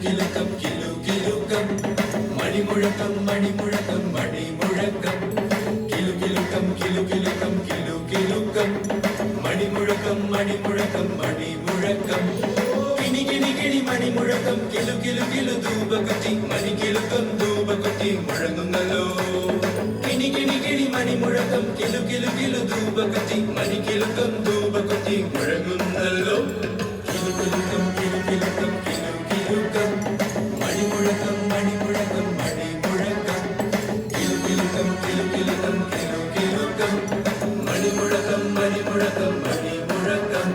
കിലുകിലുക്കം കിലുകിലുക്കം മണിമുഴക്കം മണിമുഴക്കം മണിമുഴക്കം കിലുകിലുക്കം കിലുകിലുക്കം കിലുകിലുക്കം മണിമുഴക്കം മണിമുഴക്കം മണിമുഴക്കം കിണി കിണി കിണി മണിമുഴക്കം കിലുകിലു കിലു ധൂപകുത്തി മണികിലുക്കം ധൂപകുത്തി മുഴങ്ങുന്നല്ലോ കിണി കിണി കിണി മണിമുഴക്കം കിലുകിലു കിലു ധൂപകുത്തി മണികിലുക്കം ധൂപകുത്തി മുഴങ്ങുന്നല്ലോ കിലുകിലുക്കം കിലുകിലുക്കം കിലുകിലുക്കം മണിമുഴക്കം മണിമുഴക്കം മണിമുഴക്കം കിലുകിലുക്കം കിലുകിലുക്കം കിലുകിലുക്കം മണിമുഴക്കം മണിമുഴക്കം മണിമുഴക്കം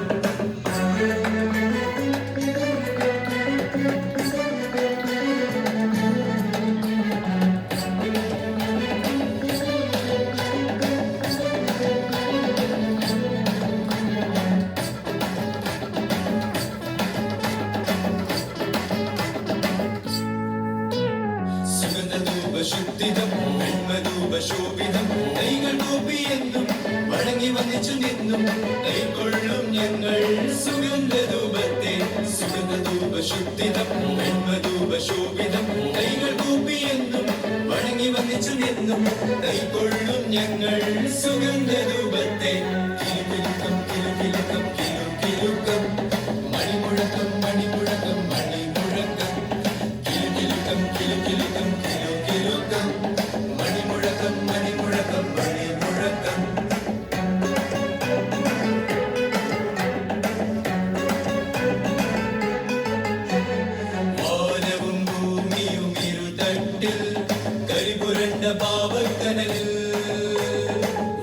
ശുദ്ധിതം വെൺമധൂപശോഭിതം കൈകൾ കൂപ്പിയെന്നും വഴങ്ങി വന്നിച്ചു നിന്നും കൈക്കൊള്ളും ഞങ്ങൾ സുഗന്ധധൂപത്തെ സുഗന്ധധൂപശുദ്ധിതം വെൺമധൂപശോഭിതം കൈകൾ കൂപ്പിയെന്നും വഴങ്ങി വന്നിച്ചു നിന്നും കൈക്കൊള്ളും ഞങ്ങൾ സുഗന്ധധൂപത്തെ കിലുകിലുക്കം കിലുകിലുക്കം കിലുകിലുക്കം മണിമുഴക്കം മണിമുഴക്കം മണിമുഴക്കം കിലുകിലുക്കം കിലുകിലുക്കം കിലുകിലുക്കം മണിമുഴക്കം മണിമുഴക്കം മണിമുഴക്കം വാനവും ഭൂമിയും ഇരുതട്ടിൽ കരിപുരണ്ട പാവക്കനലിൽ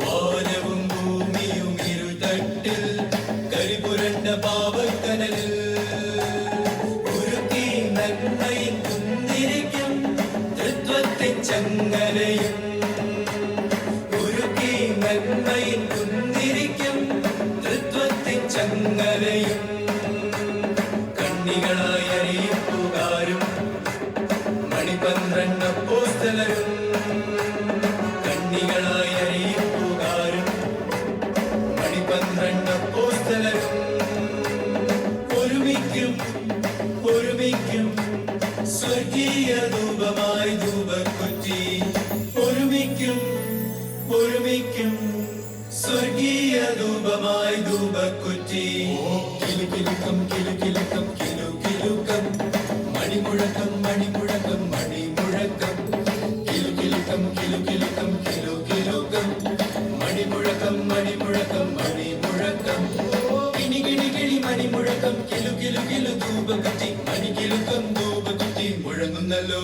വാനവും ഭൂമിയും ഇരുതട്ടിൽ കരിപുരണ്ട പാവക്കനലിൽ ഉരുക്കി നന്മയിൽ കുന്തിരിക്കും തൃത്വത്തിൻ ചങ്ങലയും ഉരുക്കി നന്മയിൽ കുന്തിരിക്കും തൃത്വത്തിൻ ചങ്ങലയും കണ്ണികളായി അറിയിപ്പുകാരും മണിപന്ത്രണ്ട് അപ്പോസ്തലരും കണ്ണികളായി അറിയിപ്പുകാരും മണിപന്ത്രണ്ട് അപ്പോസ്തലരും ഒരുമിക്കും ഒരുമിക്കും സ്വർഗീയ ധൂപമായി ധൂപക്കുറ്റി ഒരുമിക്കും ഒരുമിക്കും സ്വർഗീയ ധൂപമായി ധൂപക്കുറ്റി കിലുകിലുക്കം കിലുകിലുക്കം കിലുകിലുക്കം മണിമുഴക്കം മണിമുഴക്കം മണിമുഴക്കം കിലുകിലുക്കം കിലുകിലുക്കം കിലുകിലുക്കം മണിമുഴക്കം മണിമുഴക്കം മണിമുഴക്കം കിണി കിണി കിണി മണിമുഴക്കം കിലുകിലു കിലു ധൂപകുത്തി മണികിലുക്കം ധൂപകുത്തി മുഴങ്ങുന്നല്ലോ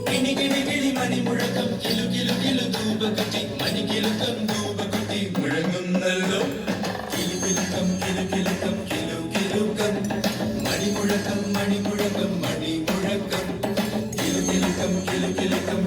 കിണി കിണി കിണി മണിമുഴക്കം കിലുകിലു കിലു ധൂപകുത്തി മണികിലുക്കം ധൂപകുത്തി മുഴങ്ങുന്നല്ലോ കിലുകിലുക്കം കിലുകിലുക്കം കിലുകിലുക്കം മണിമുഴക്കം മണിമുഴക്കം മണിമുഴക്കം കിലുകിലുക്കം കിലുകിലുക്കം